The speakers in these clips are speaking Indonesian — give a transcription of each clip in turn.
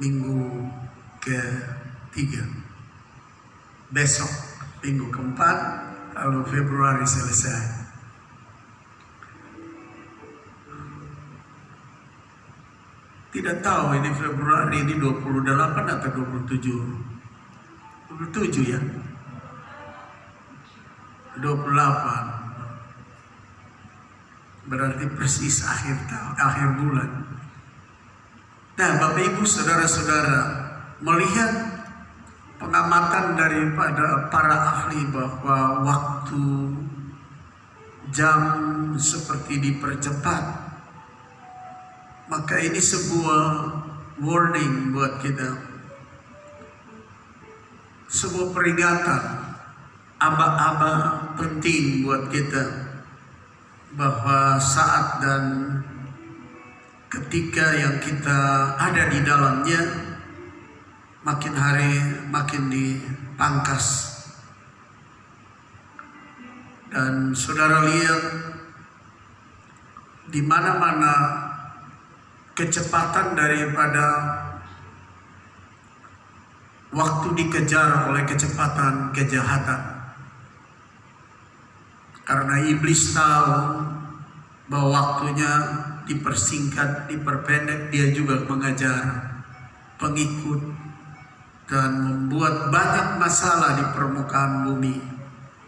minggu ke-3. Besok minggu ke-4, lalu Februari selesai. Tidak tahu ini Februari ini 28 atau 27. 27 ya. 28. Berarti persis akhir bulan. Nah, Bapak Ibu saudara-saudara, melihat pengamatan daripada para ahli bahwa waktu jam seperti dipercepat, maka ini sebuah warning buat kita, sebuah peringatan, aba-aba penting buat kita, bahwa saat dan ketika yang kita ada di dalamnya makin hari makin dipangkas. Dan saudara lihat di mana-mana kecepatan daripada waktu dikejar oleh kecepatan kejahatan. Karena iblis tahu bahwa waktunya dipersingkat, diperpendek, dia juga mengajar pengikut dan membuat banyak masalah di permukaan bumi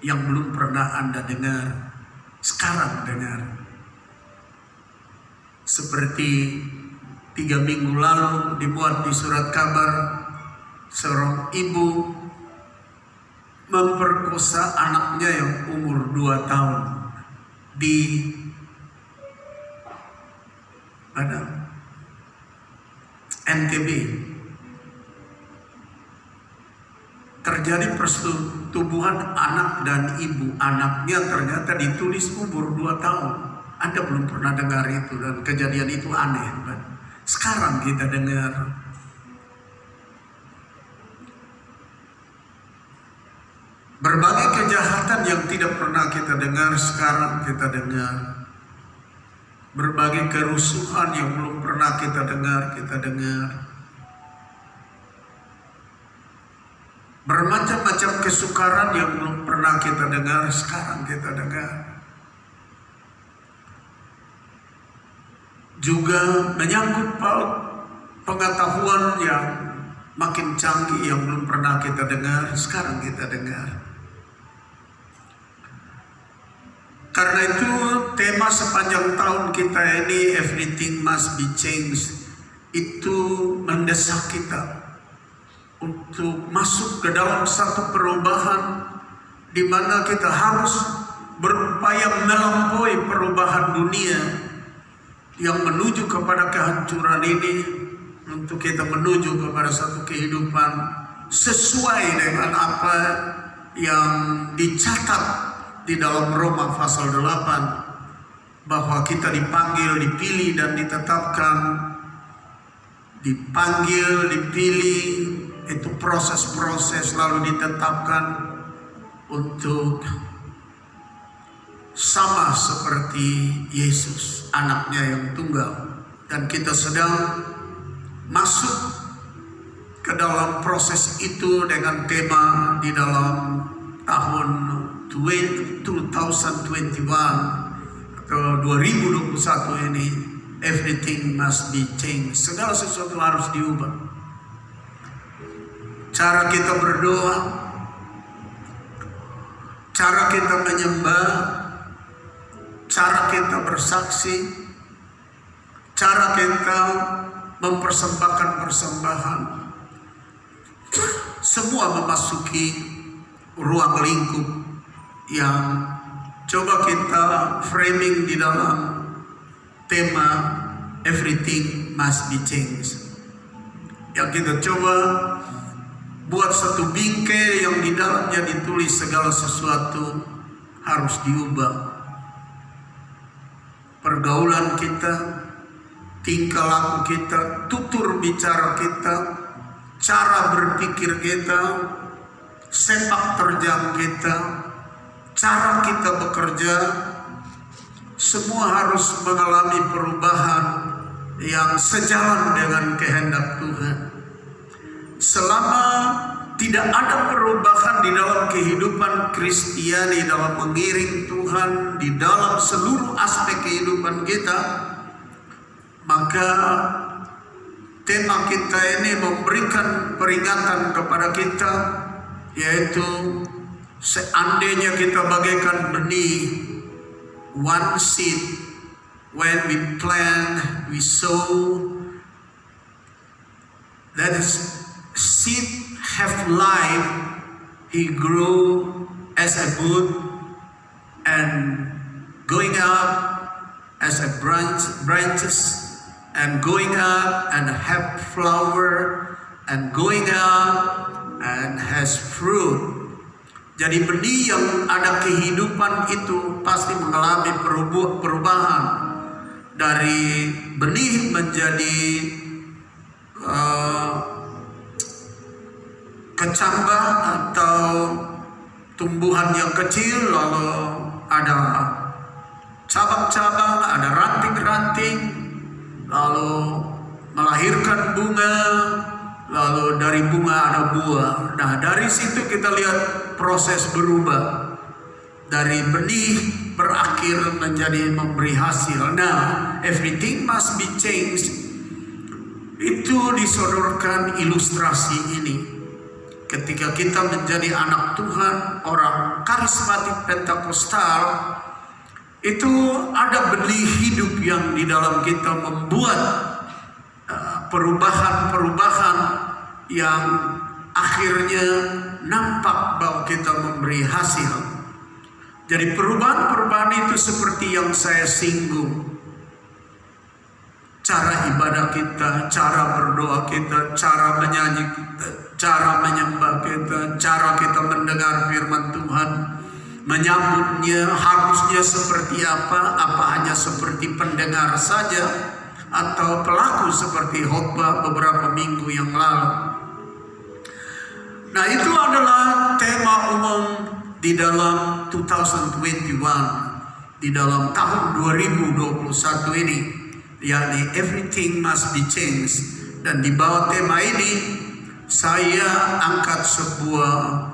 yang belum pernah Anda dengar, sekarang dengar. Seperti 3 minggu lalu dimuat di surat kabar, seorang ibu memperkosa anaknya yang umur 2 tahun di NTB. Terjadi persetubuhan anak dan ibu. Anaknya ternyata ditulis umur 2 tahun. Anda belum pernah dengar itu, dan kejadian itu aneh. Sekarang kita dengar. Berbagai kejahatan yang tidak pernah kita dengar, sekarang kita dengar. Berbagai kerusuhan yang belum pernah kita dengar, kita dengar. Bermacam-macam kesukaran yang belum pernah kita dengar, sekarang kita dengar. Juga menyangkut paut pengetahuan yang makin canggih yang belum pernah kita dengar, sekarang kita dengar. Karena itu tema sepanjang tahun kita ini, Everything Must Be Changed, itu mendesak kita untuk masuk ke dalam satu perubahan di mana kita harus berupaya melampaui perubahan dunia yang menuju kepada kehancuran ini, untuk kita menuju kepada satu kehidupan sesuai dengan apa yang dicatat di dalam Roma pasal 8, bahwa kita dipanggil, dipilih dan ditetapkan. Dipanggil, dipilih, itu proses-proses, lalu ditetapkan untuk sama seperti Yesus, anaknya yang tunggal. Dan kita sedang masuk ke dalam proses itu dengan tema di dalam tahun 2021 atau 2021 ini, Everything Must Be Changed. Segala sesuatu harus diubah. Cara kita berdoa, cara kita menyembah, cara kita bersaksi, cara kita mempersembahkan persembahan, semua memasuki ruang lingkup yang coba kita framing di dalam tema Everything Must Be Changed. Yang kita coba buat satu bingkai yang di dalamnya ditulis segala sesuatu harus diubah. Pergaulan kita, tingkah laku kita, tutur bicara kita, cara berpikir kita, sepak terjang kita, cara kita bekerja, semua harus mengalami perubahan yang sejalan dengan kehendak Tuhan. selama tidak ada perubahan di dalam kehidupan Kristiani, dalam mengiring Tuhan di dalam seluruh aspek kehidupan kita, maka tema kita ini memberikan peringatan kepada kita, yaitu seandainya kita bagaikan benih, one seed, when we plant, we sow, that is, seed have life, he grew as a wood and going up as a branches and going up and have flower and going up and has fruit. Jadi benih yang ada kehidupan itu pasti mengalami perubahan dari benih menjadi kecambah atau tumbuhan yang kecil, lalu ada cabang-cabang, ada ranting-ranting, lalu melahirkan bunga, lalu dari bunga ada buah. Nah, dari situ kita lihat proses berubah dari benih berakhir menjadi memberi hasil. Nah, everything must be changed. Itu disodorkan ilustrasi ini. Ketika kita menjadi anak Tuhan, orang karismatik Pentakosta, itu ada benih hidup yang di dalam kita membuat perubahan-perubahan yang akhirnya nampak bahwa kita memberi hasil. Jadi perubahan-perubahan itu seperti yang saya singgung. Cara ibadah kita, cara berdoa kita, cara menyanyi kita, cara menyembah kita, cara kita mendengar firman Tuhan, menyambutnya harusnya seperti apa hanya seperti pendengar saja, atau pelaku seperti khotbah beberapa minggu yang lalu. Nah, itu adalah tema umum di dalam 2021, di dalam tahun 2021 ini, yakni everything must be changed. Dan di bawah tema ini saya angkat sebuah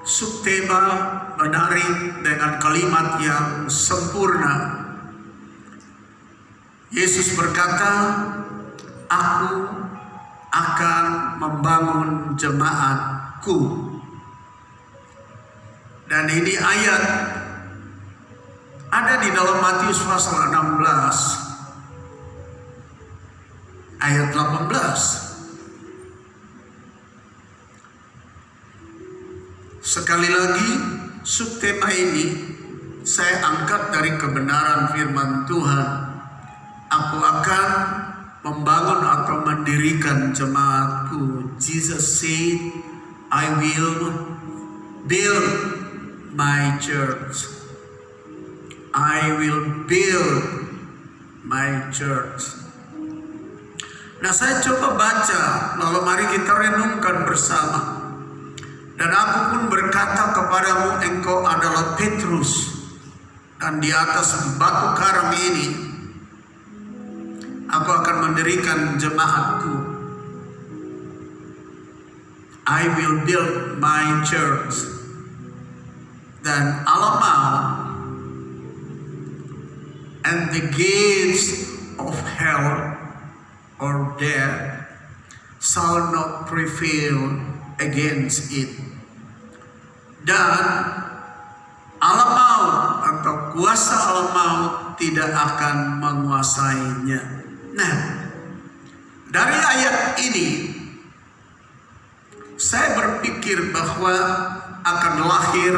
subtema menarik dengan kalimat yang sempurna. Yesus berkata, "Aku akan membangun jemaatku." Dan ini ayat ada di dalam Matius pasal 16 ayat 18. Sekali lagi, subtema ini saya angkat dari kebenaran firman Tuhan. Aku akan membangun atau mendirikan jemaatku. Jesus said, I will build my church. I will build my church. Nah, saya coba baca, lalu mari kita renungkan bersama. Dan aku pun berkata kepadamu, engkau adalah Petrus, dan di atas batu karang ini aku akan mendirikan jemaatku. I will build my church. Dan Allah mau, and the gates of hell or death shall not prevail against it. Dan alam maut atau kuasa alam maut tidak akan menguasainya. Nah, dari ayat ini saya berpikir bahwa akan lahir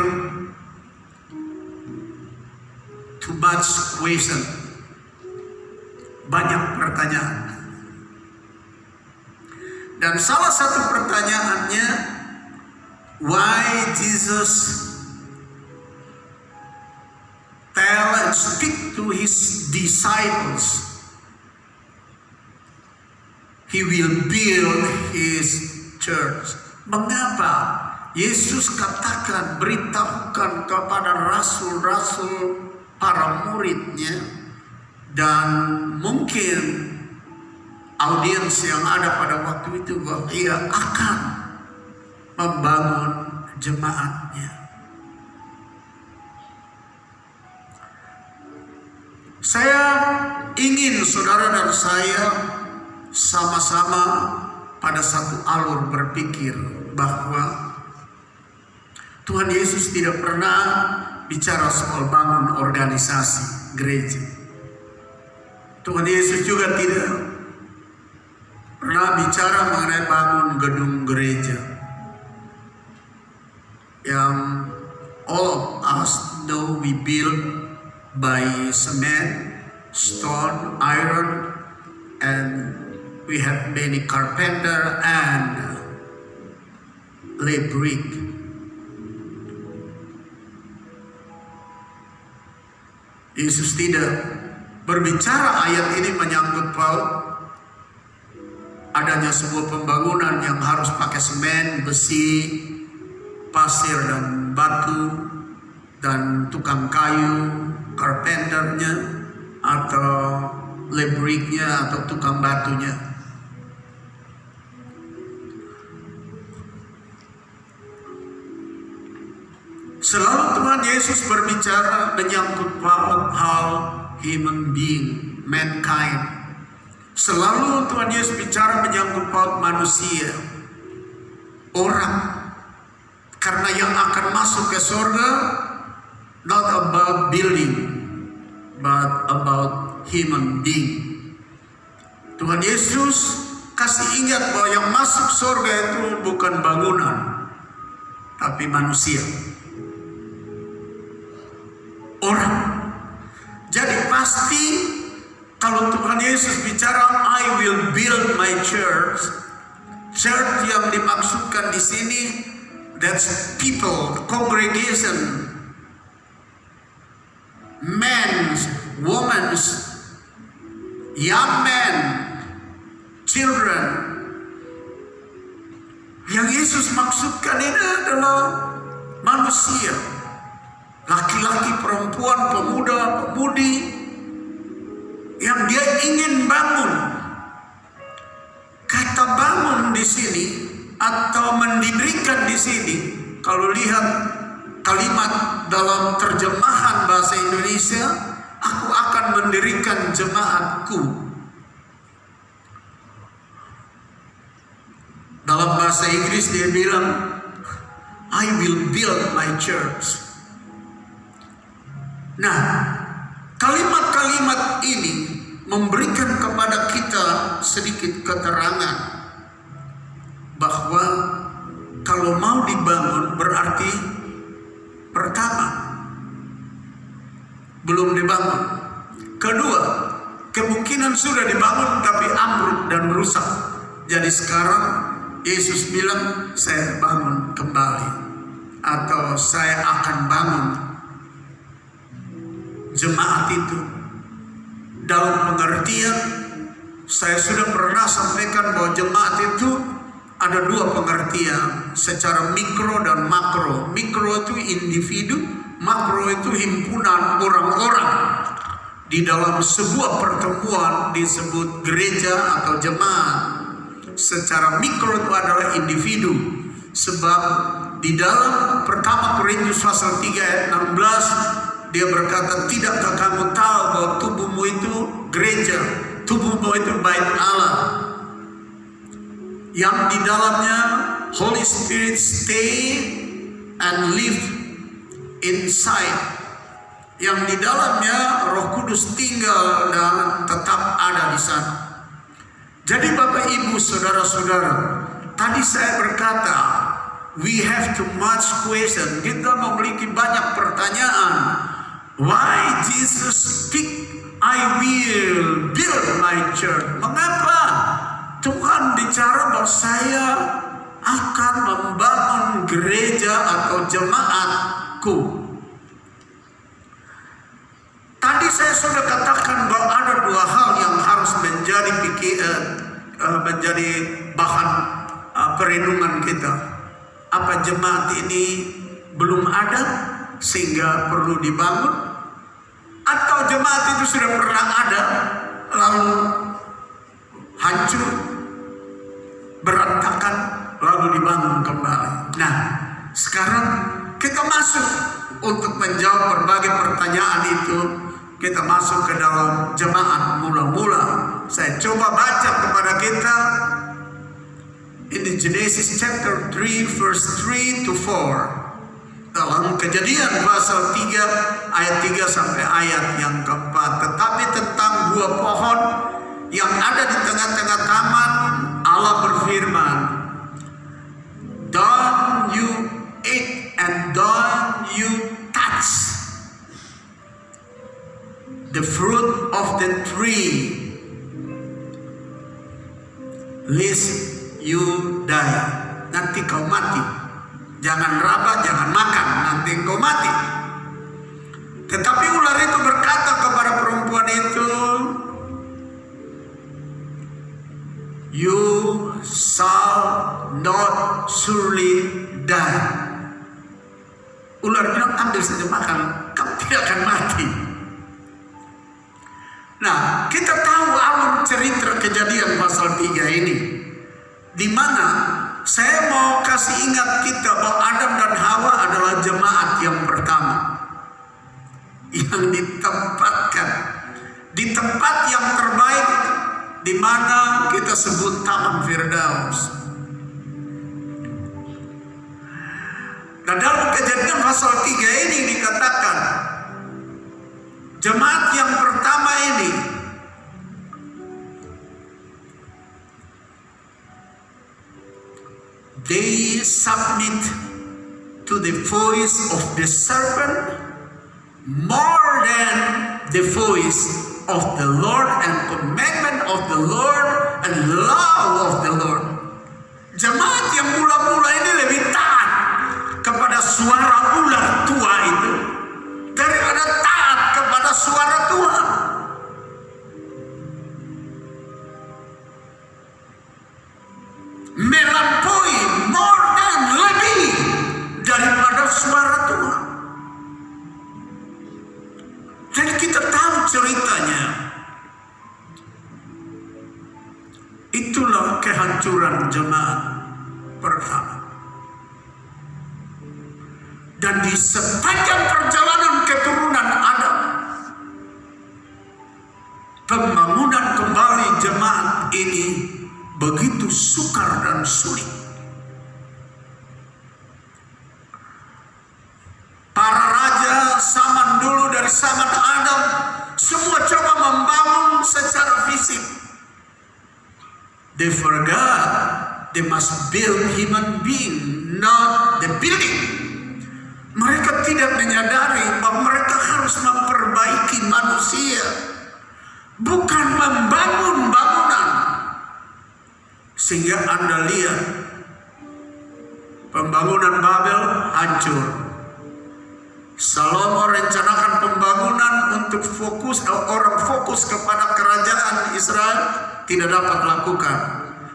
too much question, banyak pertanyaan. Dan salah satu pertanyaannya, why Jesus tell and speak to his disciples he will build his church? Mengapa Yesus katakan, beritahukan kepada rasul-rasul para muridnya, dan mungkin audiens yang ada pada waktu itu bahwa ia akan membangun jemaatnya. Saya ingin saudara dan saya sama-sama pada satu alur berpikir bahwa Tuhan Yesus tidak pernah bicara soal bangun organisasi gereja. Tuhan Yesus juga tidak pernah bicara mengenai bangun gedung gereja yang all of us know we build by cement, stone, iron, and we have many carpenter and lay brick. Yesus tidak berbicara ayat ini menyangkut paut adanya sebuah pembangunan yang harus pakai semen, besi, pasir dan batu, dan tukang kayu, carpenternya, atau lebriknya, atau tukang batunya. Selalu Tuhan Yesus berbicara menyangkut hal human being, mankind. Selalu Tuhan Yesus bicara menyangkut manusia, orang. Karena yang akan masuk ke surga not about building, but about human being. Tuhan Yesus kasih ingat bahwa yang masuk surga itu bukan bangunan, tapi manusia. Orang. Jadi pasti kalau Tuhan Yesus bicara I will build my church, church yang dimaksudkan di sini that's people, congregation, men, women, young men, children. Yang Yesus maksudkan ini adalah manusia. Laki-laki, perempuan, pemuda, pemudi yang dia ingin bangun. Kata bangun di sini atau mendirikan di sini, kalau lihat kalimat dalam terjemahan bahasa Indonesia, aku akan mendirikan jemaatku. Dalam bahasa Inggris dia bilang, I will build my church. Nah, kalimat-kalimat ini memberikan kepada kita sedikit keterangan bahwa kalau mau dibangun berarti pertama belum dibangun, kedua kemungkinan sudah dibangun tapi ambruk dan rusak. Jadi sekarang Yesus bilang saya bangun kembali atau saya akan bangun jemaat itu. Dalam pengertian, saya sudah pernah sampaikan bahwa jemaat itu ada dua pengertian, secara mikro dan makro. Mikro itu individu, makro itu himpunan orang-orang. Di dalam sebuah pertemuan disebut gereja atau jemaat. Secara mikro itu adalah individu. Sebab di dalam pertama Korintus pasal 3 ayat 16 dia berkata, tidakkah kamu tahu bahwa tubuhmu itu gereja, tubuhmu itu bait Allah, yang di dalamnya Holy Spirit stay and live inside, yang di dalamnya Roh Kudus tinggal dan tetap ada di sana. Jadi Bapak Ibu Saudara-saudara, tadi saya berkata we have too much question, kita memiliki banyak pertanyaan. Why Jesus speak I will build my church? Mengapa Tuhan bicara bahwa saya akan membangun gereja atau jemaatku? Tadi saya sudah katakan bahwa ada dua hal yang harus menjadi bahan perenungan kita. Apa jemaat ini belum ada sehingga perlu dibangun? Atau jemaat itu sudah pernah ada lalu hancur, berantakan, lalu dibangun kembali. Nah, sekarang kita masuk untuk menjawab berbagai pertanyaan itu. Kita masuk ke dalam jemaat mula-mula. Saya coba baca kepada kita in Genesis chapter 3 verse 3 to 4. Dalam Kejadian pasal 3 ayat 3 sampai ayat yang keempat. Tetapi tentang buah pohon yang ada di tengah-tengah taman, Allah berfirman, "Don't you eat and don't you touch the fruit of the tree, lest you die." Nanti kau mati. Jangan raba, jangan makan, nanti kau mati. Tetapi ular itu berkata kepada perempuan itu, "You shall not surely die." Ular bilang, ambil saja makan, kamu tidak akan mati. Nah, kita tahu alur cerita Kejadian pasal 3 ini, di mana saya mau kasih ingat kita bahwa Adam dan Hawa adalah jemaat yang pertama yang ditempatkan di tempat yang terbaik, di mana kita sebut Taman Firdaus. Nah, dalam Kejadian pasal 3 ini dikatakan jemaat yang pertama ini they submit to the voice of the serpent more than the voice of the Lord and commandment of the Lord and law of the Lord. Jemaat yang mula-mula ini lebih taat kepada suara ular tua itu daripada taat kepada suara Tuhan. Melampaui, more than, lebih daripada suara Tuhan. Jadi kita tahu ceritanya. Itulah kehancuran jemaat pertama. Dan di sepanjang perjalanan keturunan Adam, pembangunan kembali jemaat ini begitu sukar dan sulit. Para raja zaman dulu dari zaman Adam semua coba membangun secara fisik. They forgot they must build human being, not the building. Mereka tidak menyadari bahwa mereka harus memperbaiki manusia, bukan membangun bangunan. Sehingga Anda lihat pembangunan Babel hancur. Salomo rencanakan pembangunan untuk orang fokus kepada kerajaan Israel, tidak dapat lakukan.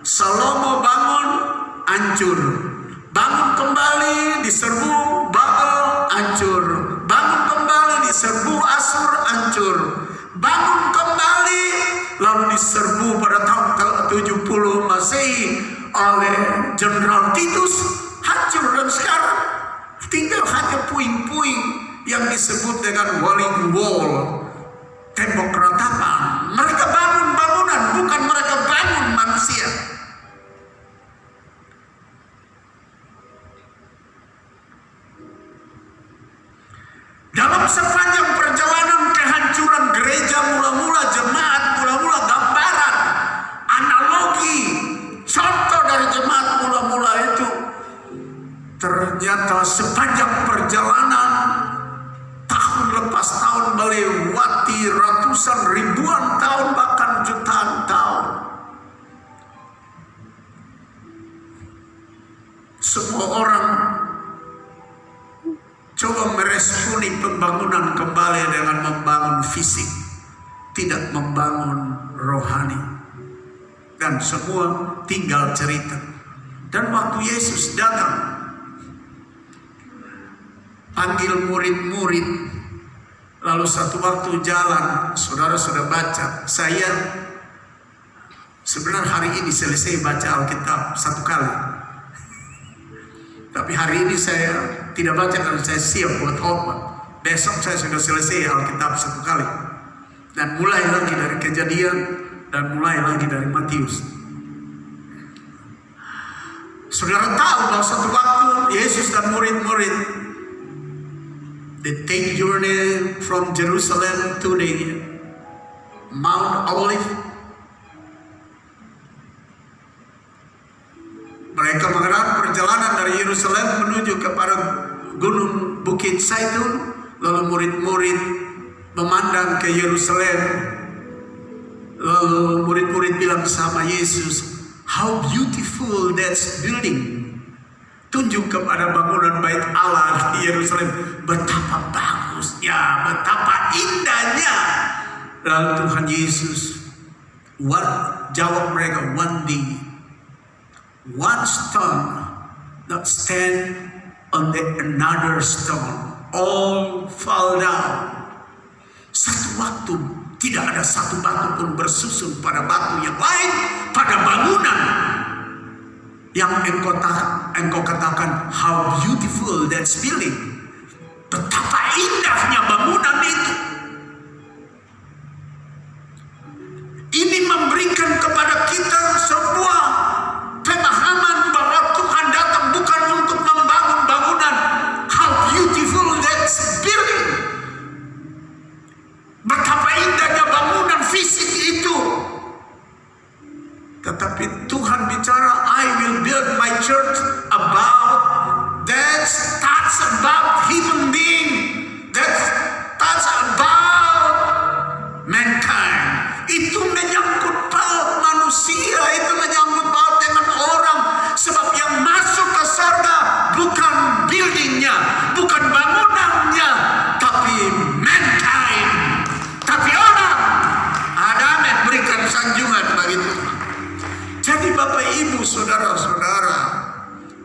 Salomo bangun, hancur. Bangun kembali, diserbu Babel, hancur. Bangun kembali, diserbu Asyur, hancur. Bangun kembali, lalu diserbu pada tahun 70 Masehi oleh Jenderal Titus, hancur. Dan sekarang tinggal hanya puing-puing yang disebut dengan Wailing Wall, tembok ratapan. Mereka bangun bangunan, bukan mereka bangun manusia. Dalam sepanjang perjalanan kehancuran gereja mula-mula, jemaat mula-mula, gambaran, analogi, contoh dari jemaat mula-mula itu, ternyata sepanjang perjalanan, tahun lepas tahun melewati ratusan ribuan tahun, bahkan jutaan tahun, semua orang coba meresponi pembangunan kembali dengan membangun fisik, tidak membangun rohani. Dan semua tinggal cerita. Dan waktu Yesus datang, panggil murid-murid, lalu satu waktu jalan, saudara sudah baca, saya Sebenarnya hari ini selesai baca Alkitab 1 kali. Tapi hari ini saya tidak baca karena saya siap buat khotbah. Besok saya sudah selesai Alkitab 1 kali. Dan mulai lagi dari Kejadian dan mulai lagi dari Matius. Saudara tahu bahwa satu waktu Yesus dan murid-murid they take journey from Jerusalem to the Mount Olive. Mereka mengenal perjalanan dari Yerusalem menuju kepada gunung Bukit Zaitun. Lalu murid-murid memandang ke Yerusalem. Lalu murid-murid bilang sama Yesus, "How beautiful that building." Tunjuk kepada bangunan bait Allah di Yerusalem. Betapa bagusnya, betapa indahnya. Lalu Tuhan Yesus jawab mereka, "One day, one stone not stand on the another stone, all fall down." Satu waktu tidak ada satu batu pun bersusun pada batu yang lain, pada bangunan yang engkau katakan, "How beautiful that building." Betapa indahnya bangunan itu. Ini memberikan kepada kita sebuah pemahaman bahwa Tuhan datang bukan untuk membangun bangunan. How beautiful that building. Betapa indahnya bangunan fisik itu. Tetapi Tuhan bicara, "I will build my church about that's about human being. That's about mankind." Itu menyangkut paut manusia, itu menyangkut paut dengan orang. Sebab yang masuk ke surga bukan buildingnya, bukan bangunannya, tapi mankind, tapi orang. Amin, berikan sanjungan bagi Tuhan. Jadi Bapak Ibu saudara-saudara,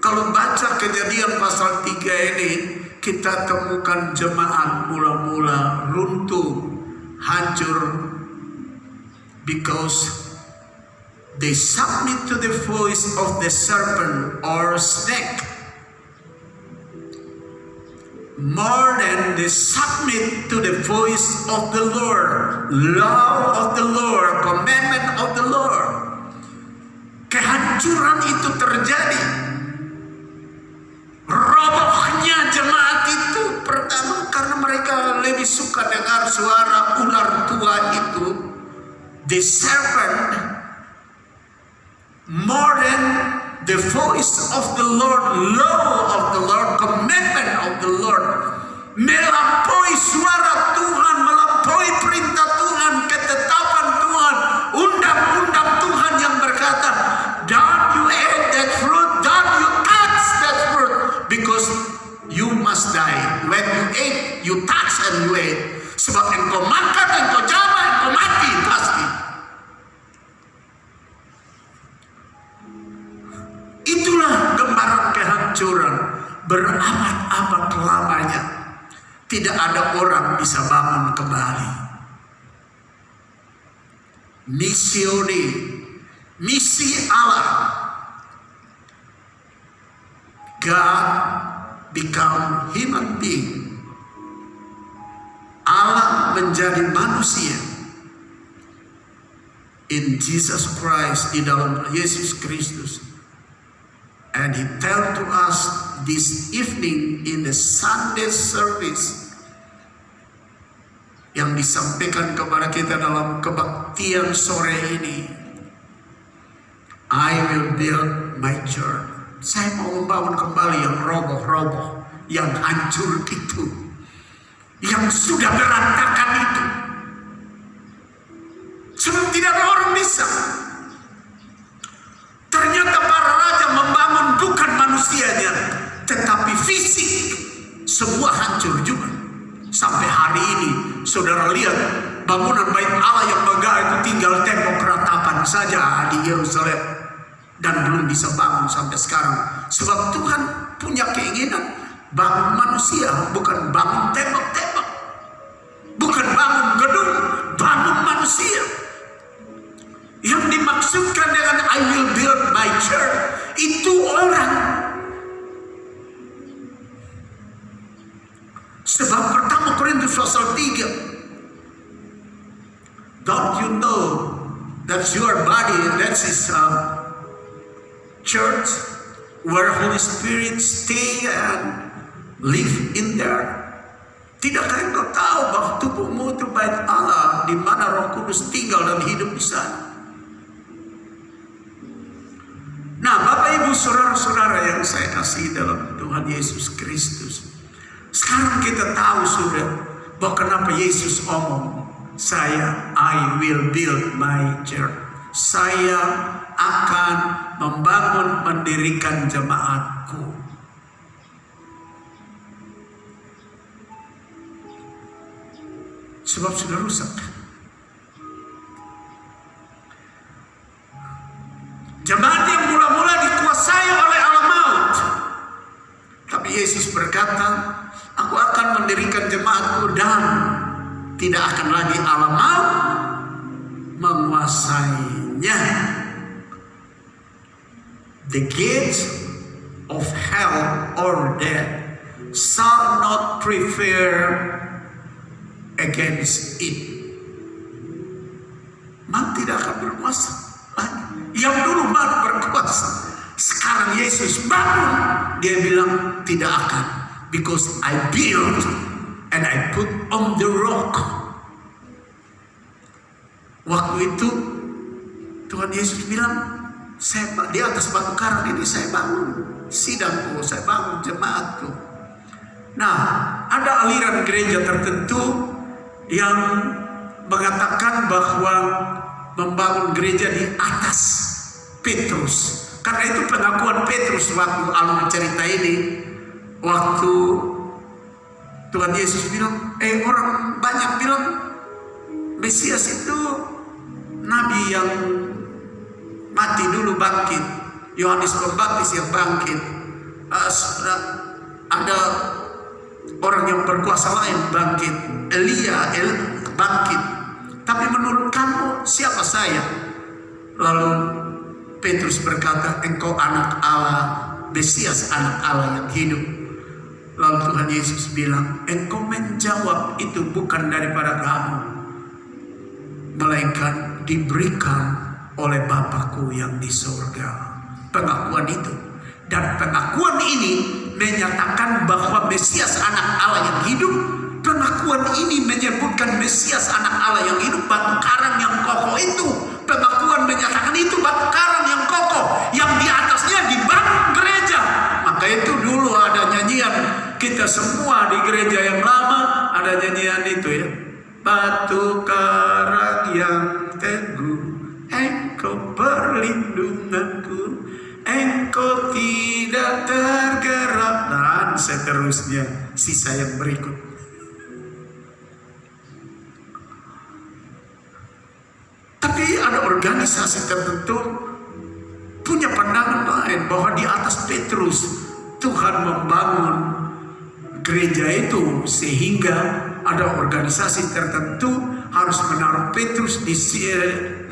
kalau baca Kejadian pasal 3 ini, kita temukan jemaat mula-mula runtuh, hancur, because they submit to the voice of the serpent or snake more than they submit to the voice of the Lord, law of the Lord, commandment of the Lord. Kehancuran itu terjadi. Robohnya jemaat itu pertama karena mereka lebih suka dengar suara ular tua itu, the serpent, more than the voice of the Lord, law of the Lord, commandment of the Lord. Melampaui suara Tuhan, melampaui perintah Tuhan, ketetapan Tuhan, undang-undang Tuhan yang berkata, "Don't you eat that fruit, don't you touch that fruit, because you must die. When you eat, you touch and you eat." Sebab engkau makan, engkau jamah, engkau mati pasti. Itulah gambaran kehancuran berabad-abad lamanya. Tidak ada orang bisa bangun kembali. Misi Allah. God become human being. Allah menjadi manusia. In Jesus Christ, di dalam Yesus Kristus. And he tell to us this evening in the Sunday service, yang disampaikan kepada kita dalam kebaktian sore ini, "I will build my church." Saya mau membangun kembali yang roboh-roboh, yang hancur itu, yang sudah berantakan itu. Sebab tidak ada orang bisa. Ternyata para raja membangun bukan manusianya, tetapi fisik. Semua hancur juga. Sampai hari ini, saudara lihat bangunan bait Allah yang megah itu tinggal tembok ratapan saja di Yerusalem. Dan belum bisa bangun sampai sekarang. Sebab Tuhan punya keinginan bangun manusia, bukan bangun tembok-tembok. Bukan bangun gedung, bangun manusia. Yang dimaksudkan dengan I will build my church itu orang. Sebab pertama Korintus pasal 3. Don't you know that your body, that is a church where Holy Spirit stay and live in there? Tidakkah engkau tahu bahwa tubuhmu itu bait Allah, di mana Roh Kudus tinggal dan hidup di sana? Nah, Bapak Ibu saudara-saudara yang saya kasih dalam Tuhan Yesus Kristus, sekarang kita tahu sudah bahwa kenapa Yesus omong, I will build my church. Saya akan membangun, mendirikan jemaatku. Sebab sudah rusak. Jemaat yang mula-mula dikuasai oleh alam maut. Tapi Yesus berkata, aku akan mendirikan jemaatku dan tidak akan lagi alam maut menguasainya. The gates of hell or death shall not prevail against it. Maut tidak akan berkuasa lagi. Yang dulu maut berkuasa, sekarang Yesus bangun, dia bilang tidak akan, because I build and I put on the rock. Waktu itu Tuhan Yesus bilang, di atas batu karang ini saya bangun sidangku, saya bangun jemaatku. Nah, ada aliran gereja tertentu yang mengatakan bahwa membangun gereja di atas Petrus. Karena itu pengakuan Petrus waktu alur cerita ini, waktu Tuhan Yesus bilang, orang banyak bilang Mesias itu nabi yang mati dulu bangkit, Yohanes Pembaptis yang bangkit, ada orang yang berkuasa lain bangkit, Elia bangkit. Tapi menurut kamu siapa saya? Lalu Petrus berkata, engkau anak Allah, Mesias anak Allah yang hidup. Lalu Tuhan Yesus bilang, engkau menjawab itu bukan daripada kamu, melainkan diberikan oleh Bapakku yang di surga. Pengakuan itu. Dan pengakuan ini menyatakan bahwa Mesias anak Allah yang hidup. Pengakuan ini menyebutkan Mesias anak Allah yang hidup, batu karang yang kokoh itu. Pengakuan menyatakan itu batu karang yang kokoh, yang di atasnya dibangun gereja. Maka itu dulu ada nyanyian, kita semua di gereja yang lama ada nyanyian itu ya. Batu karang yang teguh, engkau perlindunganku, engkau tidak tergerak, dan seterusnya sisa yang berikut. Tapi ada organisasi tertentu punya pandangan lain bahwa di atas Petrus Tuhan membangun gereja itu, sehingga ada organisasi tertentu harus menaruh Petrus di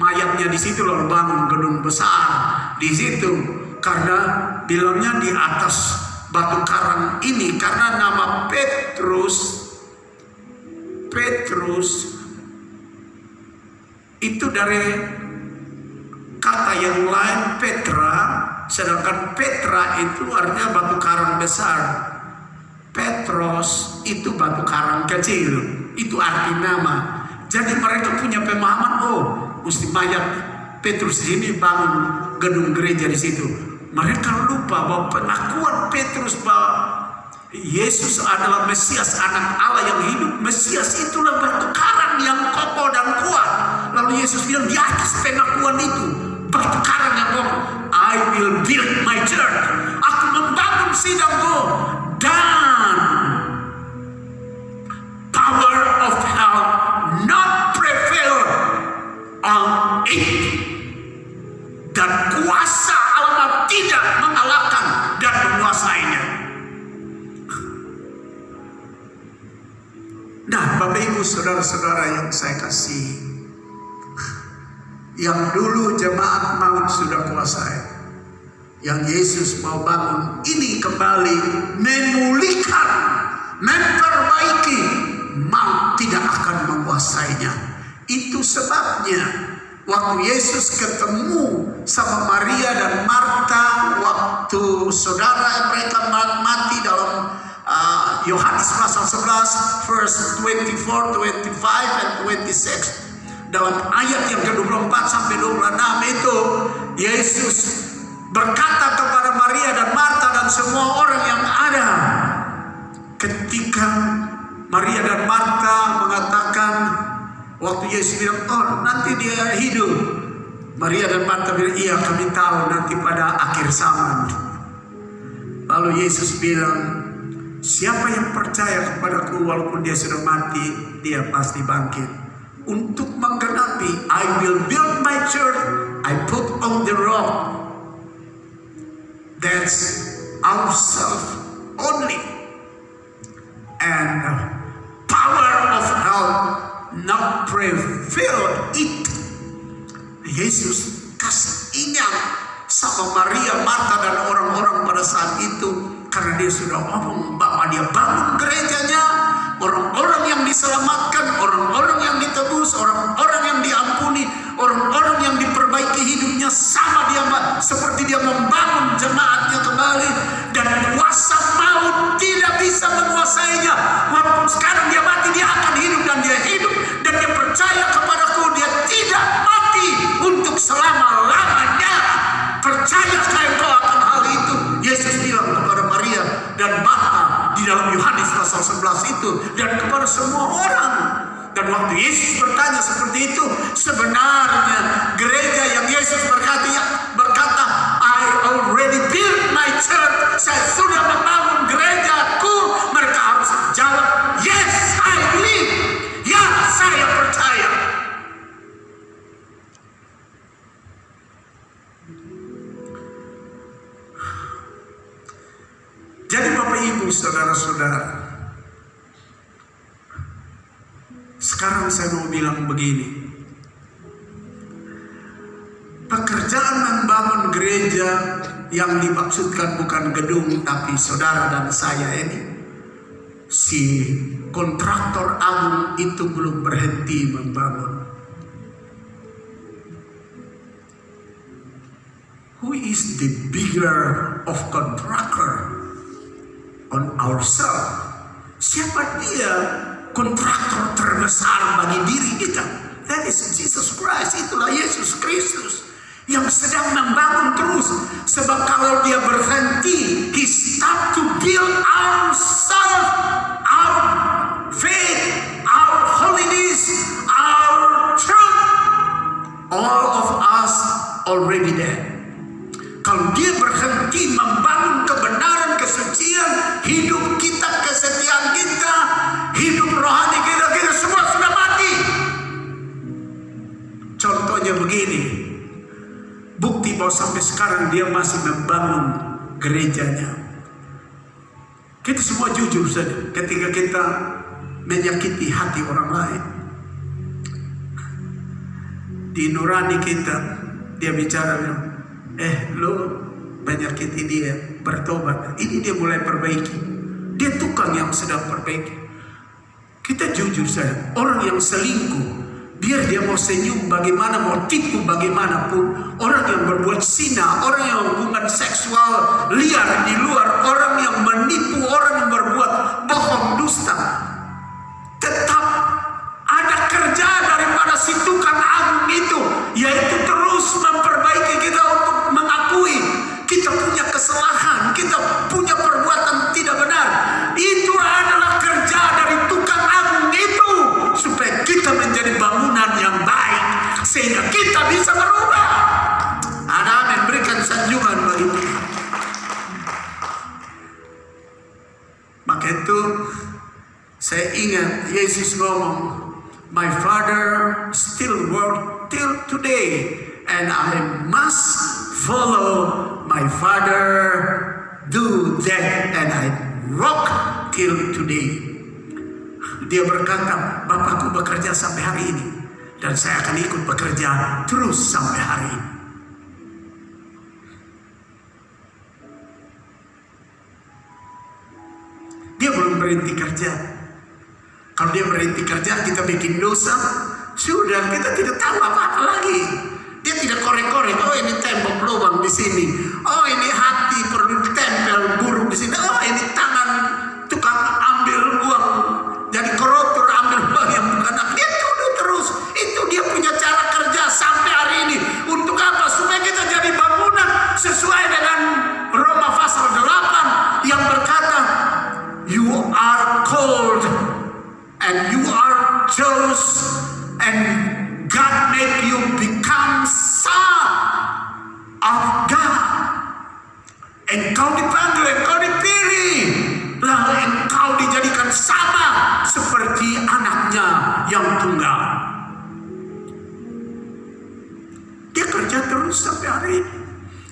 mayatnya di situ lalu bangun gedung besar di situ, karena bilangnya di atas batu karang ini, karena nama Petrus itu dari kata yang lain Petra, sedangkan Petra itu artinya batu karang besar. Petros itu batu karang kecil, itu arti nama. Jadi mereka punya pemahaman, mesti mayat Petrus ini bangun gedung gereja di situ. Mereka lupa bahwa pengakuan Petrus bahwa Yesus adalah Mesias anak Allah yang hidup. Mesias itulah batu karang yang kokoh dan kuat. Lalu Yesus bilang di atas pengakuan itu, batu karang yang kokoh, I will build my church. Aku membangun sidangku, dan power of hell not prevail on it. Dan kuasa Allah tidak mengalahkan dan menguasainya. Nah, Bapak Ibu saudara-saudara yang saya kasih, Yang dulu jemaat maut sudah kuasai, yang Yesus mau bangun ini kembali memulihkan, memperbaiki, maut tidak akan menguasainya. Itu sebabnya waktu Yesus ketemu sama Maria dan Marta, waktu saudara mereka mati dalam Yohanes pasal 11 verse 24, 25 and 26. Dalam ayat yang ke-24 sampai 26 itu Yesus berkata kepada Maria dan Marta dan semua orang yang ada. Ketika Maria dan Marta mengatakan, waktu Yesus bilang, oh nanti dia hidup, Maria dan Marta bilang, iya kami tahu nanti pada akhir zaman. Lalu Yesus bilang, siapa yang percaya kepadaku walaupun dia sudah mati, dia pasti bangkit. Untuk menggenapi, I will build my church, I put on the rock. That's ourselves only. And power of hell not prevail it. Yesus kasih ingat sama Maria, Marta dan orang-orang pada saat itu, karena dia sudah ngomong bahwa dia bangun gerejanya, orang-orang yang diselamatkan, orang-orang yang ditebus, orang-orang yang diampuni, orang-orang yang diperbaiki hidupnya, sama dia seperti dia membangun jemaatnya kembali, dan kuasa maut tidak bisa menguasainya. Walaupun sekarang dia mati, dia akan hidup, dan dia hidup dan dia percaya kepadaku, dia tidak mati untuk selama-lamanya. Percayakah engkau akan hal itu? Yesus bilang kepada Maria dan Marta di dalam Yohanes pasal 11 itu, dan kepada semua orang. Dan waktu Yesus bertanya seperti itu, sebenarnya gereja yang Yesus berkata, I already built my church, saya sudah membangun gerejaku, mereka harus jawab, yes I believe, ya saya percaya. Jadi Bapak Ibu, saudara-saudara, sekarang saya mau bilang begini. Pekerjaan membangun gereja yang dimaksudkan bukan gedung, tapi saudara dan saya ini. Si kontraktor agung itu belum berhenti membangun. Who is the bigger of contractor on ourselves? Siapa dia kontraktor terbesar bagi diri kita? That is Jesus Christ. Itulah Yesus Kristus yang sedang membangun terus. Sebab kalau dia berhenti, he start to build ourselves, our faith, our holiness, our truth. All of us already there. Kalau dia berhenti membangun kebenaran, kesucian, hidup kita, kesetiaan kita, hidup rohani kita, kita semua sudah mati. Contohnya begini, bukti bahwa sampai sekarang dia masih membangun gerejanya. Kita semua jujur saja ketika kita menyakiti hati orang lain. Di nurani kita, dia bicara bilang, lo menyakiti dia, bertobat. Ini dia mulai perbaiki. Dia tukang yang sedang perbaiki. Kita jujur saja, orang yang selingkuh, biar dia mau senyum bagaimana, mau tipu bagaimanapun, orang yang berbuat zina, orang yang hubungan seksual liar di luar, orang yang menipu, orang yang berbuat bohong, dusta, tetap ada kerja daripada si tukang agung itu, yaitu terus memperbaiki kita untuk mengakui kita punya kesalahan, kita punya perbuatan tidak benar. Itu adalah kerja dari tukang agung itu, supaya kita menjadi bangunan yang baik, sehingga kita bisa berubah. Ada memberikan sanjungan bagi kita. Maka itu saya ingat Yesus ngomong, my Father still work till today, and I must follow my Father, do that, and I rock till today. Dia berkata, Bapakku bekerja sampai hari ini, Dan saya akan ikut bekerja terus sampai hari ini. Dia belum berhenti kerja. Kalau dia berhenti kerja, kita bikin dosa, sudah kita tidak tahu apa-apa lagi. Dia tidak korek-korek, oh ini tembok lubang di sini, oh ini hati perlu ditempel buruk di sini, oh ini tangan tukang ambil uang, jadi koruptor ambil uang yang bukan. Dia tuduh terus. Itu dia punya cara kerja sampai hari ini. Untuk apa? Supaya kita jadi bangunan sesuai dengan Roma pasal 8 yang berkata, you are called and you are chosen and God make you become son of God. Engkau dipanggil, engkau dipilih, lalu engkau dijadikan sama seperti anaknya yang tunggal. Dia kerja terus sampai hari ini.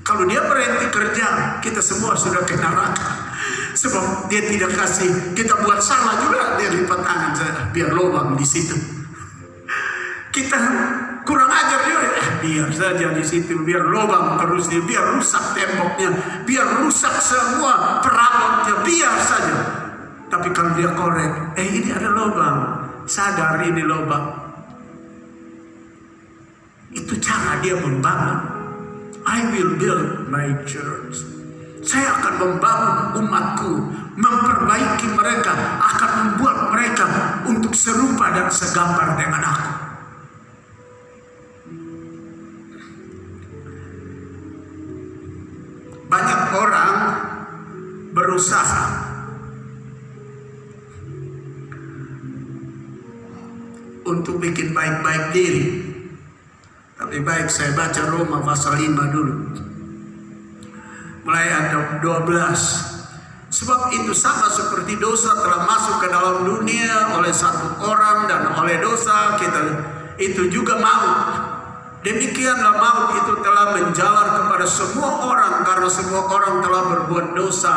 Kalau dia berhenti kerja, kita semua sudah ke neraka. Sebab dia tidak kasih, kita buat salah juga, dia lipat tangan saya, biar lubang di situ. Kita kurang ajar juga, biar saja di situ, biar lubang terus, biar rusak temboknya, biar rusak semua perabotnya, biar saja. Tapi kalau dia korek, ini ada lubang, sadar ini lubang. Itu cara dia membangun. I will build my church. Saya akan membangun umatku, memperbaiki mereka, akan membuat mereka untuk serupa dan segambar dengan aku. Banyak orang berusaha untuk bikin baik-baik diri. Tapi baik saya baca Roma pasal 5 dulu. Mulai ayat 12. Sebab itu sama seperti dosa telah masuk ke dalam dunia oleh satu orang, dan oleh dosa kita itu juga maut. Demikianlah maut itu telah menjalar kepada semua orang, karena semua orang telah berbuat dosa.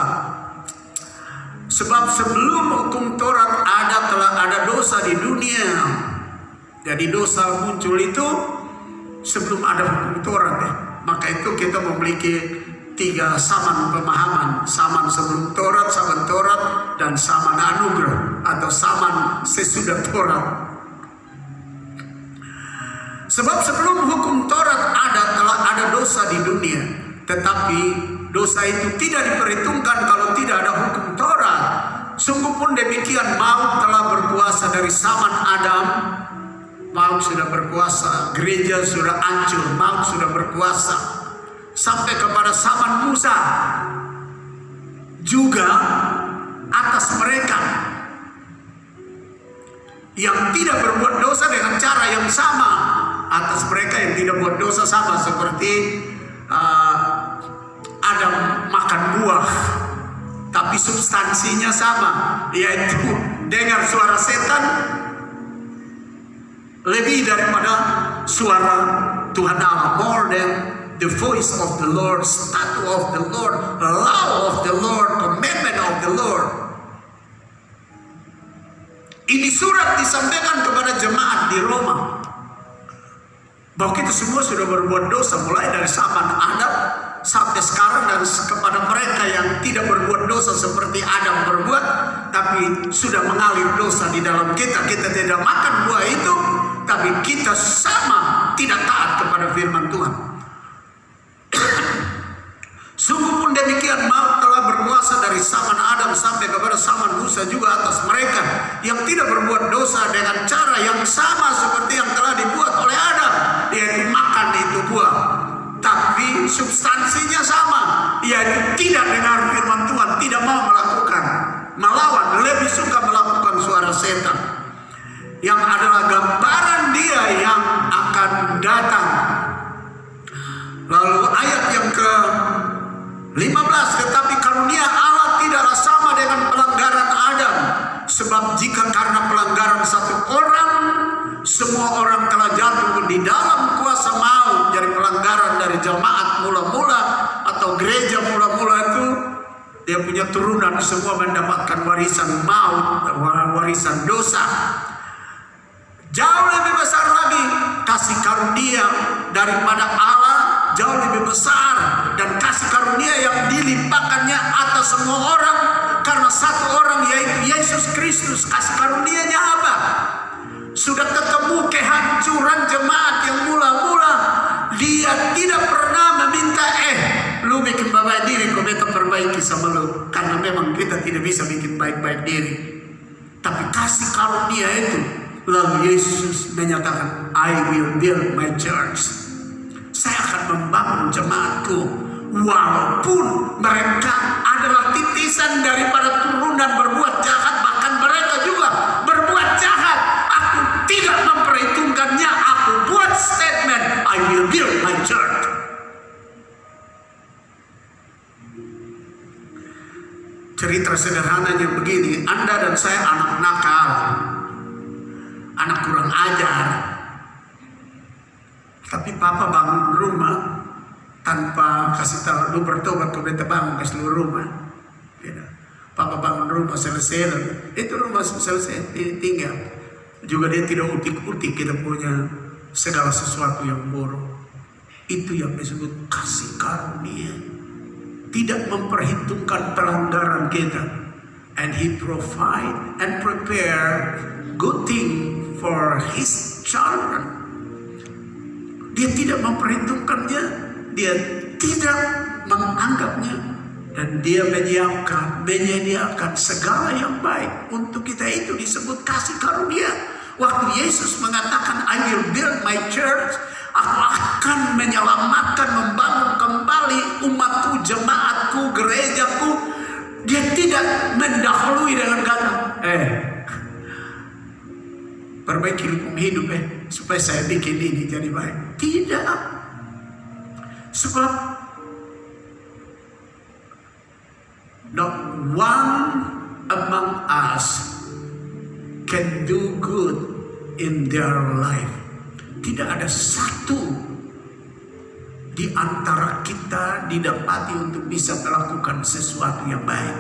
Sebab sebelum hukum Taurat telah ada dosa di dunia. Jadi dosa muncul itu sebelum ada hukum Taurat ya. Maka itu kita memiliki 3 saman pemahaman. Saman sebelum Taurat, saman Taurat, dan saman anugerah atau saman sesudah Taurat. Sebab sebelum hukum Taurat telah ada dosa di dunia. Tetapi dosa itu tidak diperhitungkan kalau tidak ada hukum Taurat. Sungguh pun demikian, maut telah berkuasa dari zaman Adam. Maut sudah berkuasa, gereja sudah hancur, maut sudah berkuasa sampai kepada zaman Musa juga atas mereka yang tidak berbuat dosa dengan cara yang sama, atas mereka yang tidak buat dosa sama seperti Adam makan buah tapi substansinya sama, yaitu dengar suara setan lebih daripada suara Tuhan Allah, more than the voice of the Lord, statute of the Lord, law of the Lord, commandment of the Lord. Ini surat disampaikan kepada jemaat di Roma bahwa kita semua sudah berbuat dosa mulai dari zaman Adam sampai sekarang, dan kepada mereka yang tidak berbuat dosa seperti Adam berbuat, tapi sudah mengalir dosa di dalam kita. Kita tidak makan buah itu, tapi kita sama tidak taat kepada firman Tuhan. Sungguh pun demikian, maut telah berkuasa dari zaman Adam sampai kepada zaman Musa juga atas mereka yang tidak berbuat dosa dengan cara yang sama seperti yang telah dibuat oleh Adam, yaitu makan itu buah. Tapi substansinya sama, yaitu tidak dengar firman Tuhan, tidak mau melakukan, melawan, lebih suka melakukan suara setan, yang adalah gambaran dia yang akan datang. Lalu ayat yang ke-15, tetapi karunia Allah tidaklah sama dengan pelanggaran Adam. Sebab jika karena pelanggaran satu orang, semua orang telah jatuh di dalam kuasa maut. Jadi pelanggaran dari jemaat mula-mula atau gereja mula-mula itu, dia punya turunan semua mendapatkan warisan maut, warisan dosa. Jauh lebih besar lagi, karunia daripada Allah jauh lebih besar, dan kasih karunia yang dilimpahkannya atas semua orang karena satu orang, yaitu Yesus Kristus. Kasih karunianya apa? Sudah ketemu kehancuran jemaat yang mula-mula, dia tidak pernah meminta lu bikin baik diri, kau beta perbaiki sama lu, karena memang kita tidak bisa bikin baik-baik diri. Tapi kasih karunia itu, lalu Yesus menyatakan, I will build my church. Saya akan membangun jemaatku, walaupun mereka adalah titisan daripada turunan berbuat jahat, bahkan mereka juga berbuat jahat. Aku tidak memperhitungkannya. Aku buat statement, I will build my church. Cerita sederhananya begini, Anda dan saya anak nakal, anak kurang ajar. Tapi papa bangun rumah tanpa kasih tahu, lu bertobat, kau beta bangun ke seluruh rumah. Papa bangun rumah selesai, itu rumah selesai, tinggal. Juga dia tidak utik-utik kita punya segala sesuatu yang buruk. Itu yang disebut kasih karunia. Tidak memperhitungkan pelanggaran kita. And he provide and prepare good thing for his children. Dia tidak memperhitungkannya, dia tidak menganggapnya, dan dia menyediakan segala yang baik untuk kita. Itu disebut kasih karunia. Waktu Yesus mengatakan, I will build my church, aku akan menyelamatkan, membangun kembali umatku, jemaatku, gerejaku. Dia tidak mendahului dengan kata, perbaiki hukum hidup supaya saya bikin ini jadi baik. Tidak. Sebab not one among us can do good in their life. Tidak ada satu di antara kita didapati untuk bisa melakukan sesuatu yang baik.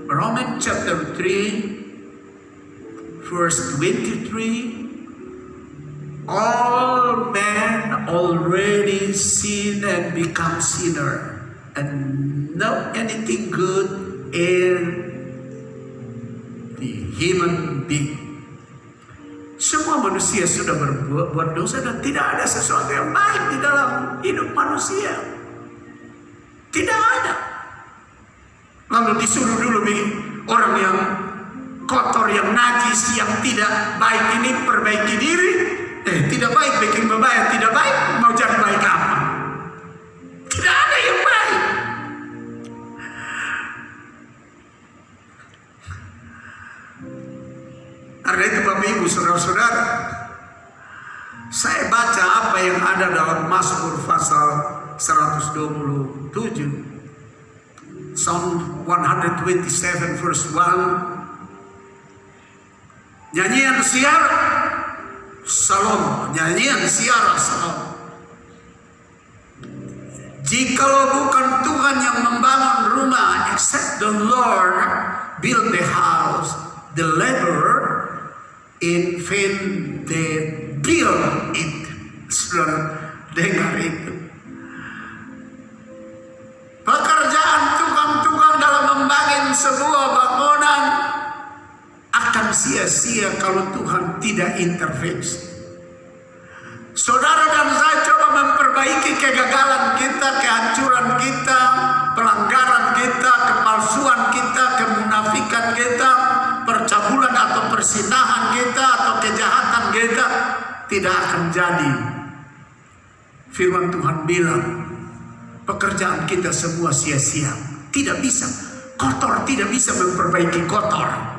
Romans chapter 3 verse 23, all men already sin and become sinner, and not anything good in the human being. Semua manusia sudah berbuat dosa dan tidak ada sesuatu yang baik di dalam hidup manusia. Tidak ada. Lalu disuruh dulu orang yang kotor, yang najis, yang tidak baik ini perbaiki diri. Tidak baik bikin beban, tidak baik mau jadi baik apa? Tidak ada yang baik. Karena itu Bapak Ibu Saudara-saudara, saya baca apa yang ada dalam Mazmur pasal 127, Psalm 127 verse 1. Nyanyian siar Salom, nyanyian siar Salom. Jikalau bukan Tuhan yang membangun rumah, except the Lord build the house, the laborer in vain they build it. Saudara dengar itu. Pekerjaan tukang-tukang dalam membangun sebuah bangunan akan sia-sia kalau Tuhan tidak intervensi. Saudara dan saya coba memperbaiki kegagalan kita, kehancuran kita, pelanggaran kita, kepalsuan kita, kemunafikan kita, percabulan atau persinahan kita, atau kejahatan kita. Tidak akan jadi. Firman Tuhan bilang, pekerjaan kita semua sia-sia. Tidak bisa. Kotor tidak bisa memperbaiki kotor.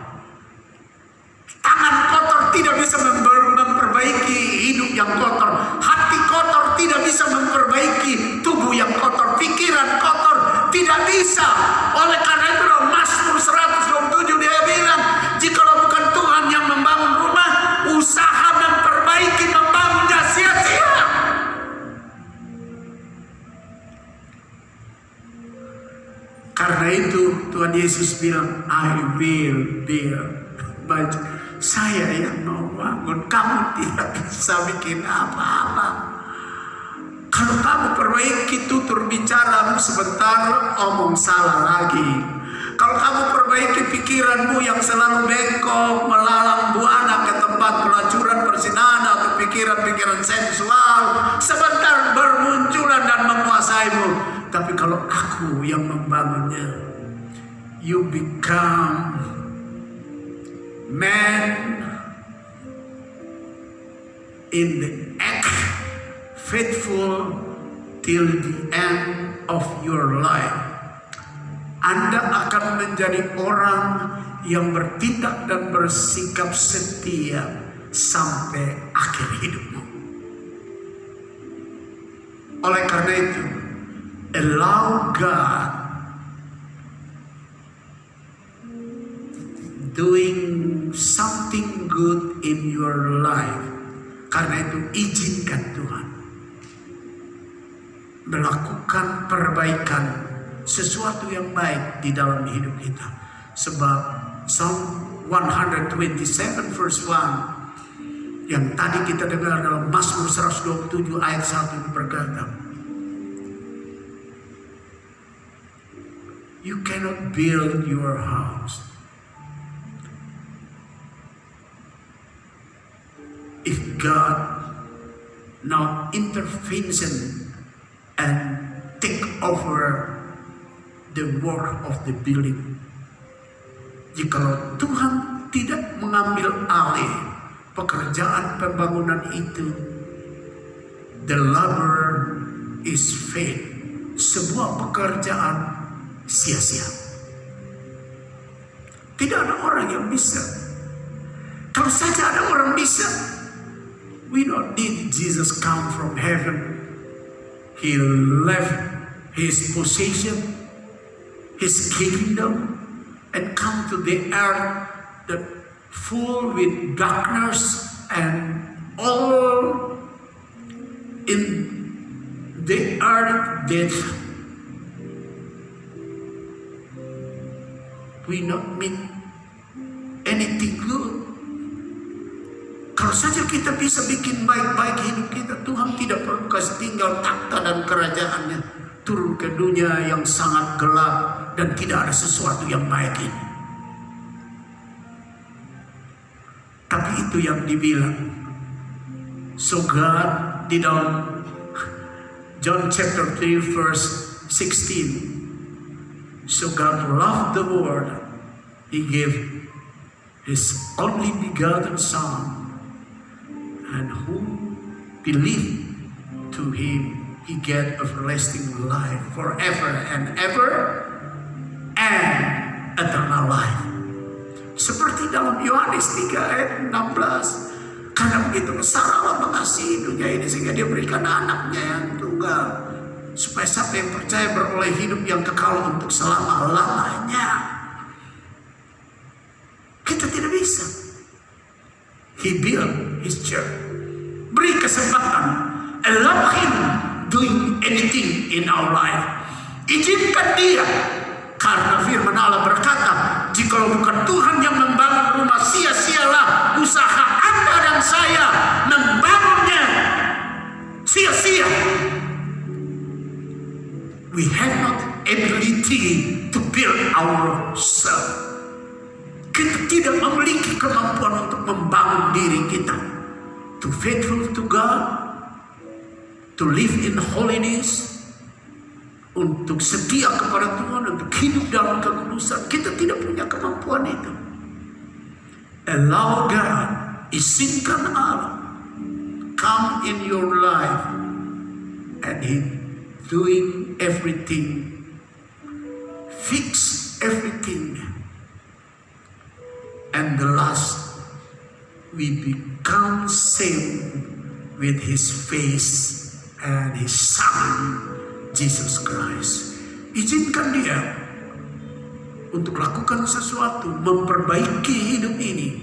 Tangan kotor tidak bisa memperbaiki hidup yang kotor. Hati kotor tidak bisa memperbaiki tubuh yang kotor. Pikiran kotor tidak bisa. Oleh karena itu dalam Mazmur 127 dia bilang, jikalau bukan Tuhan yang membangun rumah, usaha memperbaiki membangunnya sia-sia. Karena itu Tuhan Yesus bilang, I will build. Saya yang mau bangun, kamu tidak bisa bikin apa-apa. Kalau kamu perbaiki tutur bicaramu sebentar, omong salah lagi. Kalau kamu perbaiki pikiranmu yang selalu bengkok, melalang buana ke tempat pelacuran perzinahan atau pikiran-pikiran sensual, sebentar bermunculan dan menguasaimu. Tapi kalau aku yang membangunnya, you become man in the act, faithful till the end of your life. Anda akan menjadi orang yang bertindak dan bersikap setia sampai akhir hidupmu. Oleh karena itu, allow God doing something good in your life. Karena itu izinkan Tuhan melakukan perbaikan, sesuatu yang baik di dalam hidup kita. Sebab Psalm 127 verse 1 yang tadi kita dengar dalam Mazmur 127 ayat 1 itu berkata, you cannot build your house if God not intervenes and take over the work of the building. Jikalau Tuhan tidak mengambil alih pekerjaan pembangunan itu, the labor is vain. Sebuah pekerjaan sia-sia. Tidak ada orang yang bisa. Kalau saja ada orang bisa, we don't need Jesus come from heaven. He left his possession, his kingdom, and come to the earth that full with darkness and all in the earth death. We not mean anything good. Kalau saja kita bisa bikin baik-baik hidup kita, Tuhan tidak perlu kasih tinggal takhta dan kerajaannya turun ke dunia yang sangat gelap dan tidak ada sesuatu yang baik ini. Tapi itu yang dibilang. So God di dalam John chapter 3 verse 16. So God loved the world, He gave His only begotten Son, and who believe to Him, He get everlasting life forever and ever, and eternal life. Seperti dalam Yohanes 3 ayat 16, karena begitu besar Allah mengasihi dunia ini sehingga Dia berikan anaknya yang tunggal, supaya siapa yang percaya beroleh hidup yang kekal untuk selama-lamanya. Kita tidak bisa. He built His church. Beri kesempatan. Allow Him doing anything in our life. Izinkan Dia. Karena firman Allah berkata, jikalau bukan Tuhan yang membangun rumah, sia-sialah usaha Anda dan saya membangunnya. Sia-sia. We have not ability to build ourselves. Kita tidak memiliki kemampuan untuk membangun diri kita. To faithful to God, to live in holiness, untuk setia kepada Tuhan, untuk hidup dalam kekudusan. Kita tidak punya kemampuan itu. Allow God, izinkan Allah come in your life, and He doing everything, fix everything. And the last, we become same with His face and His Son, Jesus Christ. Izinkan Dia untuk lakukan sesuatu, memperbaiki hidup ini,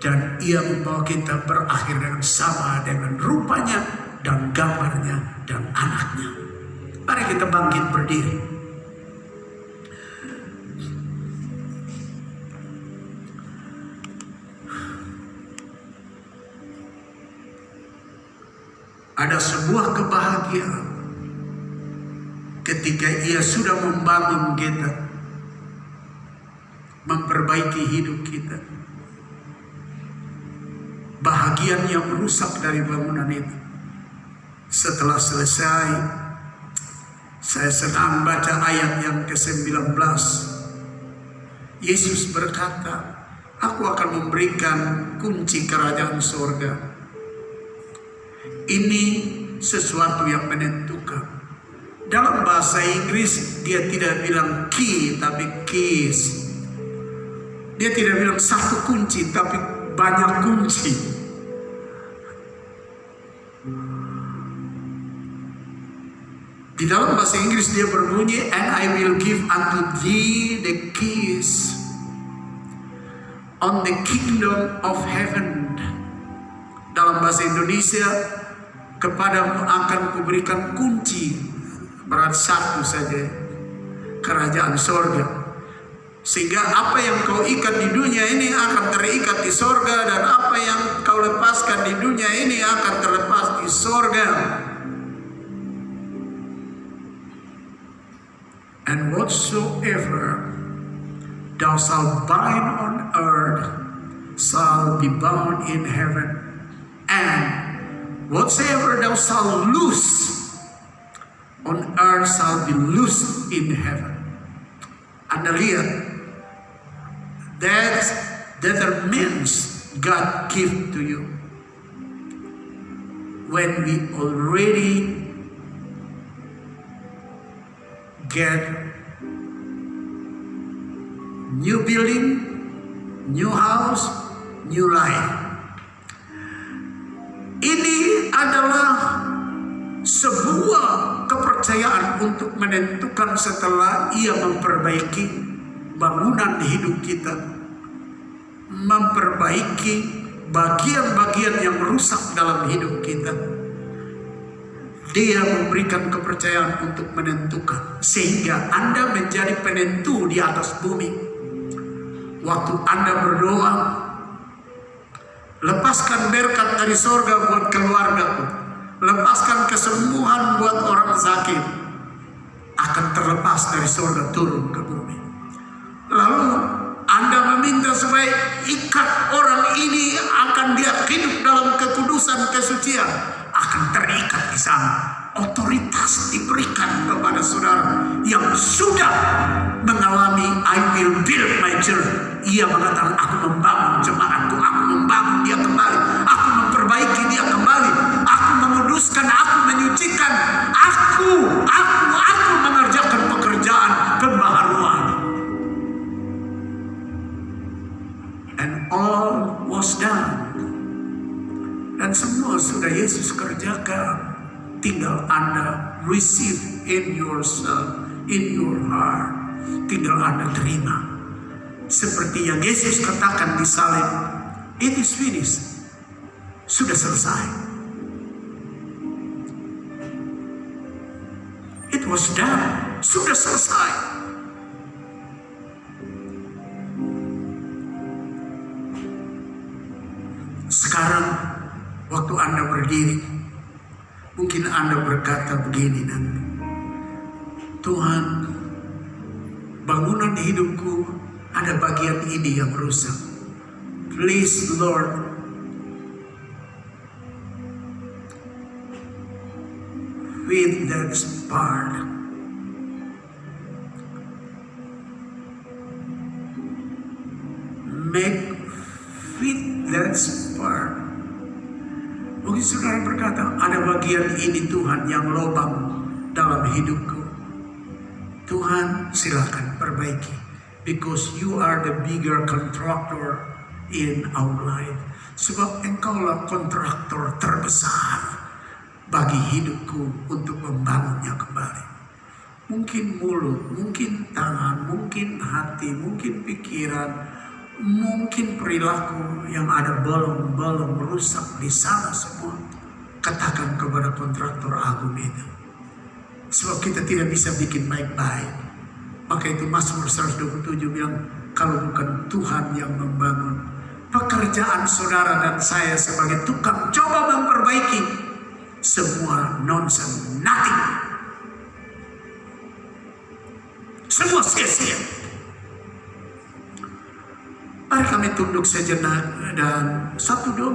dan Ia membawa kita berakhir dengan sama dengan rupanya dan gambarnya dan anaknya. Mari kita bangkit berdiri. ada sebuah kebahagiaan ketika Ia sudah membangun kita, memperbaiki hidup kita. Bahagian yang rusak dari bangunan itu. Setelah selesai, saya senang baca ayat yang ke-19. Yesus berkata, aku akan memberikan kunci kerajaan surga. Ini sesuatu yang menentukan. Dalam bahasa Inggris dia tidak bilang key tapi keys. Dia tidak bilang satu kunci tapi banyak kunci. Di dalam bahasa Inggris dia berbunyi, and I will give unto thee the keys on the kingdom of heaven. Dalam bahasa Indonesia, kepadamu akan kuberikan kunci, berat satu saja, kerajaan sorga. Sehingga apa yang kau ikat di dunia ini akan terikat di sorga, dan apa yang kau lepaskan di dunia ini akan terlepas di sorga. And whatsoever thou shalt bind on earth shall be bound in heaven, and whatsoever thou shalt loose on earth shall be loosed in heaven. Anda lihat, that means God give to you when we already get new building, new house, new life. Ini adalah sebuah kepercayaan untuk menentukan setelah Ia memperbaiki bangunan hidup kita, memperbaiki bagian-bagian yang rusak dalam hidup kita. Dia memberikan kepercayaan untuk menentukan, sehingga Anda menjadi penentu di atas bumi. Waktu Anda berdoa, lepaskan berkat dari sorga buat keluargaku, lepaskan kesembuhan buat orang sakit, akan terlepas dari sorga turun ke bumi. Lalu Anda meminta supaya ikat orang ini akan dia hidup dalam kekudusan, kesucian, akan terikat di sana. Otoritas diberikan kepada saudara yang sudah mengalami I will build my church. Ia mengatakan, aku membangun jemaatku, aku membangun dia kembali, aku memperbaiki dia kembali, aku menguduskan, aku menyucikan, aku mengerjakan pekerjaan pembaharuan. And all was done. Dan semua sudah Yesus kerjakan. Tinggal Anda receive in yourself, in your heart. Tinggal Anda terima. Seperti yang Yesus katakan di salib, it is finished. Sudah selesai. It was done. Sudah selesai. Sekarang waktu Anda berdiri, mungkin Anda berkata begini nanti, Tuhan, bangunan hidupku ada bagian ini yang rusak. Please Lord, with that part, make fit that part. Mungkin saudara berkata, ada bagian ini Tuhan yang lubang dalam hidupku. Tuhan, silakan perbaiki. Because you are the bigger contractor in our life. Sebab engkaulah kontraktor terbesar bagi hidupku untuk membangunnya kembali. Mungkin mulut, mungkin tangan, mungkin hati, mungkin pikiran, mungkin perilaku yang ada bolong-bolong rusak di sana semua. Katakan kepada kontraktor agung itu. Sebab kita tidak bisa bikin baik-baik. Maka itu Mazmur 127 bilang, kalau bukan Tuhan yang membangun, pekerjaan saudara dan saya sebagai tukang coba memperbaiki. semua nonsense, nothing. Semua sia-sia. Mari kami tunduk sejenak dan satu doa.